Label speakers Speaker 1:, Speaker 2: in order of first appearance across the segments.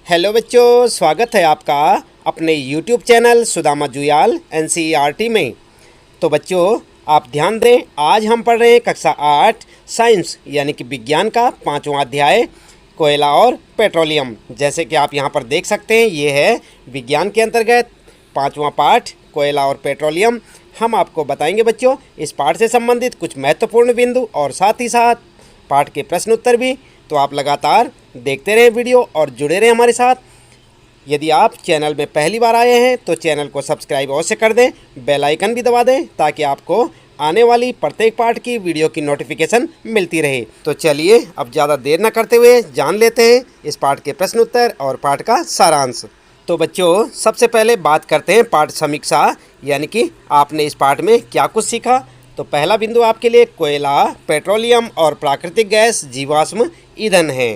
Speaker 1: Hello बच्चों, स्वागत है आपका अपने YouTube channel Sudama Juyal NCERT में। तो बच्चों आप ध्यान दें, आज हम पढ़ रहे हैं कक्षा 8 साइंस यानी कि विज्ञान का 5वां अध्याय कोयला और पेट्रोलियम। जैसे कि आप यहाँ पर देख सकते हैं, ये है विज्ञान के अंतर्गत 5वां पाठ कोयला और पेट्रोलियम। हम आपको बताएंगे बच्चों इस पाठ से संबंधित कुछ महत्वपूर्ण बिंदु और साथ ही साथ पाठ के प्रश्न उत्तर भी। तो आप लगातार देखते रहें वीडियो और जुड़े रहें हमारे साथ। यदि आप चैनल में पहली बार आए हैं तो चैनल को सब्सक्राइब अवश्य कर दें, बेल आइकन भी दबा दें ताकि आपको आने वाली प्रत्येक पाठ की वीडियो की नोटिफिकेशन मिलती रहे। तो चलिए अब ज़्यादा देर न करते हुए जान लेते हैं इस पाठ के प्रश्न उत्तर और पाठ का सारांश। तो बच्चों सबसे पहले बात करते हैं पाठ समीक्षा, यानी कि आपने इस पाठ में क्या कुछ सीखा। तो पहला बिंदु आपके लिए कोयला, पेट्रोलियम और प्राकृतिक गैस जीवाश्म ईंधन है।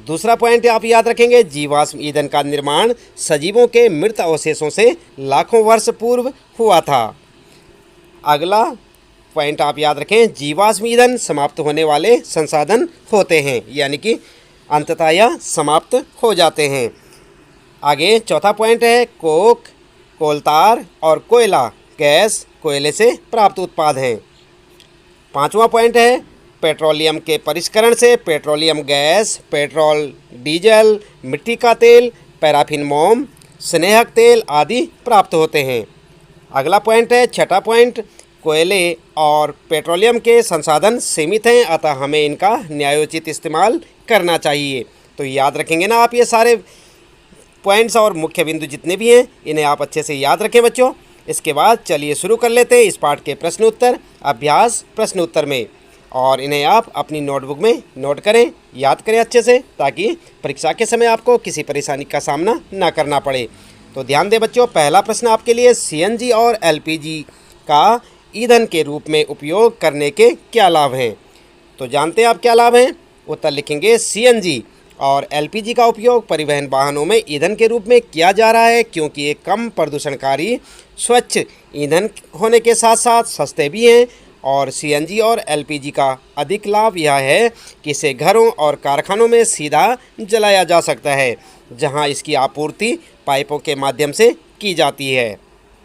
Speaker 1: दूसरा पॉइंट आप याद रखेंगे, जीवाश्म ईंधन का निर्माण सजीवों के मृत अवशेषों से लाखों वर्ष पूर्व हुआ था। अगला पॉइंट आप याद रखें, जीवाश्म ईंधन समाप्त होने वाले संसाधन होते हैं, यानी कि अंततः यह समाप्त हो जाते हैं। आगे चौथा पॉइंट है कोक, कोलतार और कोयला गैस कोयले से प्राप्त उत्पाद हैं। पांचवा पॉइंट है पेट्रोलियम के परिष्करण से पेट्रोलियम गैस, पेट्रोल, डीजल, मिट्टी का तेल, पैराफिन मोम, स्नेहक तेल आदि प्राप्त होते हैं। अगला पॉइंट है छठा पॉइंट, कोयले और पेट्रोलियम के संसाधन सीमित हैं, अतः हमें इनका न्यायोचित इस्तेमाल करना चाहिए। तो याद रखेंगे ना आप ये सारे पॉइंट्स और मुख्य बिंदु जितने भी हैं, इन्हें आप अच्छे से याद रखें बच्चों। इसके बाद चलिए शुरू कर लेते हैं इस पाठ के प्रश्न उत्तर अभ्यास प्रश्न उत्तर में, और इन्हें आप अपनी नोटबुक में नोट करें, याद करें अच्छे से, ताकि परीक्षा के समय आपको किसी परेशानी का सामना ना करना पड़े। तो ध्यान दें बच्चों, पहला प्रश्न आपके लिए CNG और LPG का ईंधन के रूप में उपयोग करने के क्या लाभ हैं। तो जानते हैं आप क्या लाभ हैं। उत्तर लिखेंगे CNG और LPG का उपयोग परिवहन वाहनों में ईंधन के रूप में किया जा रहा है, क्योंकि ये कम प्रदूषणकारी स्वच्छ ईंधन होने के साथ साथ सस्ते भी हैं। और CNG और LPG का अधिक लाभ यह है कि इसे घरों और कारखानों में सीधा जलाया जा सकता है, जहां इसकी आपूर्ति पाइपों के माध्यम से की जाती है।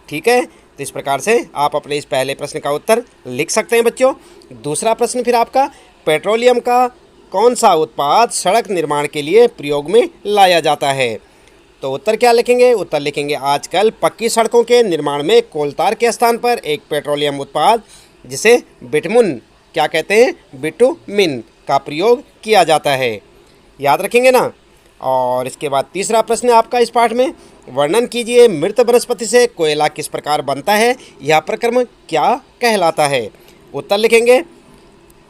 Speaker 1: ठीक है, तो इस प्रकार से आप अपने इस पहले प्रश्न का उत्तर लिख सकते हैं बच्चों। दूसरा प्रश्न फिर आपका, पेट्रोलियम का कौन सा उत्पाद सड़क निर्माण के लिए प्रयोग में लाया जाता है। तो उत्तर क्या लिखेंगे। उत्तर लिखेंगे आजकल पक्की सड़कों के निर्माण में कोलतार के स्थान पर एक पेट्रोलियम उत्पाद जिसे बिटमुन क्या कहते हैं, बिटुमिन का प्रयोग किया जाता है। याद रखेंगे ना। और इसके बाद तीसरा प्रश्न आपका इस पाठ में, वर्णन कीजिए मृत वनस्पति से कोयला किस प्रकार बनता है, यह प्रक्रम क्या कहलाता है। उत्तर लिखेंगे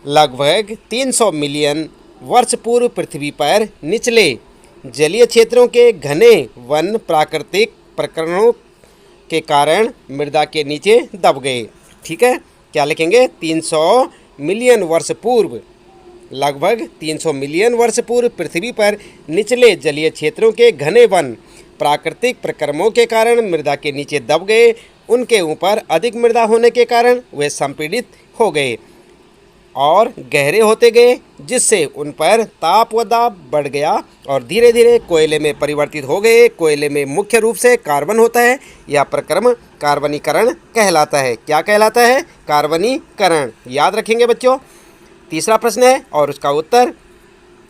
Speaker 1: लगभग 300 मिलियन वर्ष पूर्व पृथ्वी पर निचले जलीय क्षेत्रों के घने वन प्राकृतिक प्रकरणों के कारण मृदा के नीचे दब गए। ठीक है, क्या लिखेंगे 300 मिलियन वर्ष पूर्व, लगभग 300 मिलियन वर्ष पूर्व पृथ्वी पर निचले जलीय क्षेत्रों के घने वन प्राकृतिक प्रक्रमों के कारण मृदा के नीचे दब गए। उनके ऊपर अधिक मृदा होने के कारण वे संपीड़ित हो गए और गहरे होते गए, जिससे उन पर ताप व दाब बढ़ गया और धीरे धीरे कोयले में परिवर्तित हो गए। कोयले में मुख्य रूप से कार्बन होता है। यह प्रक्रम कार्बनीकरण कहलाता है। क्या कहलाता है, कार्बनीकरण। याद रखेंगे बच्चों। तीसरा प्रश्न है और उसका उत्तर।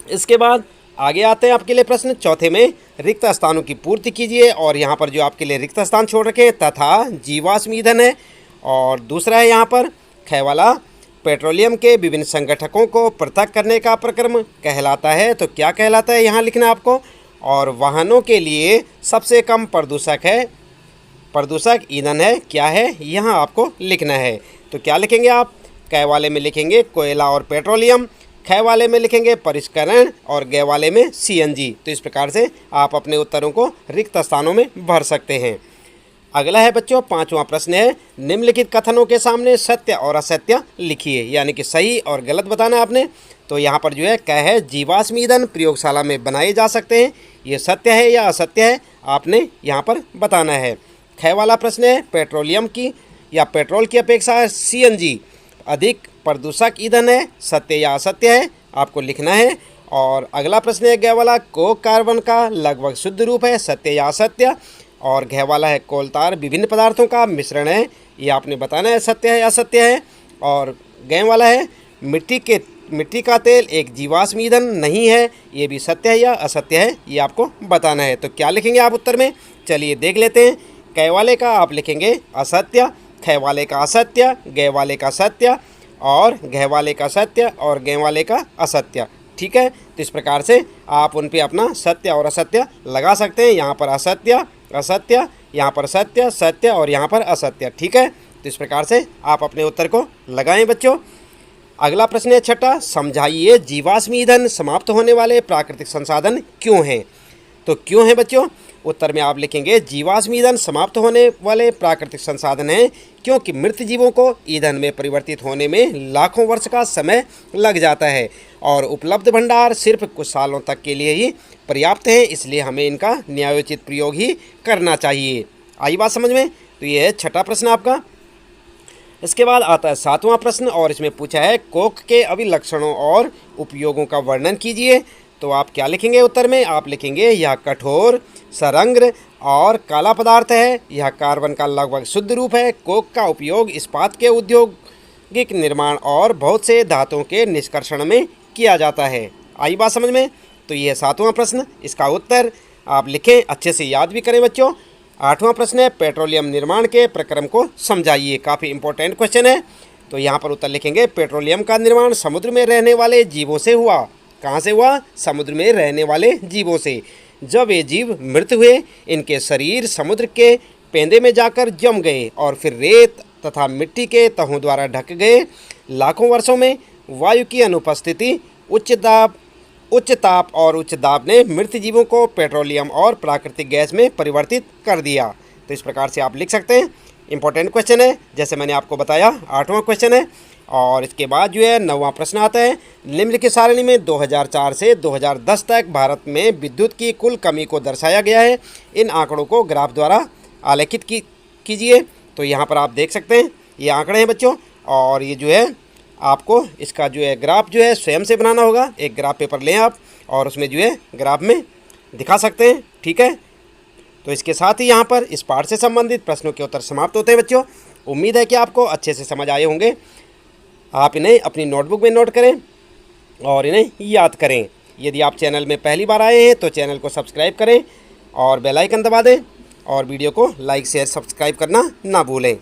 Speaker 1: इसके बाद आगे आते हैं आपके लिए प्रश्न चौथे में, रिक्त स्थानों की पूर्ति कीजिए। और यहाँ पर जो आपके लिए रिक्त स्थान छोड़ रखे तथा जीवाश्म ईंधन है। और दूसरा है यहाँ पर ख वाला, पेट्रोलियम के विभिन्न संगठकों को पृथक करने का प्रक्रम कहलाता है। तो क्या कहलाता है यहाँ लिखना आपको। और वाहनों के लिए सबसे कम प्रदूषक ईंधन है, क्या है यहाँ आपको लिखना है। तो क्या लिखेंगे आप, क वाले में लिखेंगे कोयला और पेट्रोलियम, ख वाले में लिखेंगे परिष्करण और ग वाले में CNG। तो इस प्रकार से आप अपने उत्तरों को रिक्त स्थानों में भर सकते हैं। अगला है बच्चों पांचवा प्रश्न है, निम्नलिखित कथनों के सामने सत्य और असत्य लिखिए, यानी कि सही और गलत बताना आपने। तो यहाँ पर जो है क है जीवाश्म ईंधन प्रयोगशाला में बनाए जा सकते हैं, ये सत्य है या असत्य है आपने यहाँ पर बताना है। ख वाला प्रश्न है, पेट्रोलियम की या पेट्रोल की अपेक्षा CNG अधिक प्रदूषक ईंधन है, सत्य या असत्य है आपको लिखना है। और अगला प्रश्न है, ग वाला, कोक कार्बन का लगभग शुद्ध रूप है, सत्य या असत्य। और घ वाला है, कोलतार विभिन्न पदार्थों का मिश्रण है, ये आपने बताना है सत्य है या असत्य है। और ग वाला है, मिट्टी का तेल एक जीवाश्म ईंधन नहीं है, ये भी सत्य है या असत्य है, ये आपको बताना है। तो क्या लिखेंगे आप उत्तर में, चलिए देख लेते हैं। क वाले का आप लिखेंगे असत्य, ख वाले का असत्य, ग वाले का सत्य, और घ वाले का सत्य, और ग वाले का असत्य। ठीक है, तो इस प्रकार से आप उन पे अपना सत्य और असत्य लगा सकते हैं। यहाँ पर असत्य असत्य, यहाँ पर सत्य सत्य, और यहाँ पर असत्य। ठीक है, तो इस प्रकार से आप अपने उत्तर को लगाएं बच्चों। अगला प्रश्न है छठा, समझाइए जीवाश्म ईंधन समाप्त होने वाले प्राकृतिक संसाधन क्यों हैं। तो क्यों हैं बच्चों, उत्तर में आप लिखेंगे जीवाश्म ईंधन समाप्त होने वाले प्राकृतिक संसाधन हैं क्योंकि मृत जीवों को ईंधन में परिवर्तित होने में लाखों वर्ष का समय लग जाता है और उपलब्ध भंडार सिर्फ कुछ सालों तक के लिए ही पर्याप्त है, इसलिए हमें इनका न्यायोचित प्रयोग ही करना चाहिए। आई बात समझ में। तो ये है छठा प्रश्न आपका। इसके बाद आता है सातवां प्रश्न और इसमें पूछा है, कोक के अभिलक्षणों और उपयोगों का वर्णन कीजिए। तो आप क्या लिखेंगे उत्तर में, आप लिखेंगे यह कठोर, सरंग्र और काला पदार्थ है, यह कार्बन का लगभग शुद्ध रूप है, कोक का उपयोग इस्पात के औद्योगिक निर्माण और बहुत से धातुओं के निष्कर्षण में किया जाता है। आई बात समझ में। तो यह सातवां प्रश्न, इसका उत्तर आप लिखें, अच्छे से याद भी करें बच्चों। आठवां प्रश्न है, पेट्रोलियम निर्माण के प्रक्रम को समझाइए। काफ़ी इंपॉर्टेंट क्वेश्चन है। तो यहाँ पर उत्तर लिखेंगे, पेट्रोलियम का निर्माण समुद्र में रहने वाले जीवों से हुआ। कहाँ से हुआ, समुद्र में रहने वाले जीवों से। जब ये जीव मृत हुए, इनके शरीर समुद्र के पेंदे में जाकर जम गए और फिर रेत तथा मिट्टी के तहों द्वारा ढक गए। लाखों वर्षों में वायु की अनुपस्थिति, उच्च ताप और उच्च दाब ने मृत जीवों को पेट्रोलियम और प्राकृतिक गैस में परिवर्तित कर दिया। तो इस प्रकार से आप लिख सकते हैं। इंपॉर्टेंट क्वेश्चन है, जैसे मैंने आपको बताया, आठवां क्वेश्चन है। और इसके बाद जो है नौवां प्रश्न आता है, निम्नलिखित सारणी में 2004 से 2010 तक भारत में विद्युत की कुल कमी को दर्शाया गया है। इन आंकड़ों को ग्राफ द्वारा आलेखित कीजिए। तो यहाँ पर आप देख सकते हैं, ये आंकड़े हैं बच्चों, और ये जो है आपको इसका जो है ग्राफ जो है स्वयं से बनाना होगा। एक ग्राफ पेपर लें आप और उसमें जो है ग्राफ में दिखा सकते हैं। ठीक है, तो इसके साथ ही यहाँ पर इस पाठ से संबंधित प्रश्नों के उत्तर समाप्त होते हैं बच्चों। उम्मीद है कि आपको अच्छे से समझ आए होंगे। आप इन्हें अपनी नोटबुक में नोट करें और इन्हें याद करें। यदि आप चैनल में पहली बार आए हैं तो चैनल को सब्सक्राइब करें और बेल आइकन दबा दें और वीडियो को लाइक शेयर सब्सक्राइब करना ना भूलें।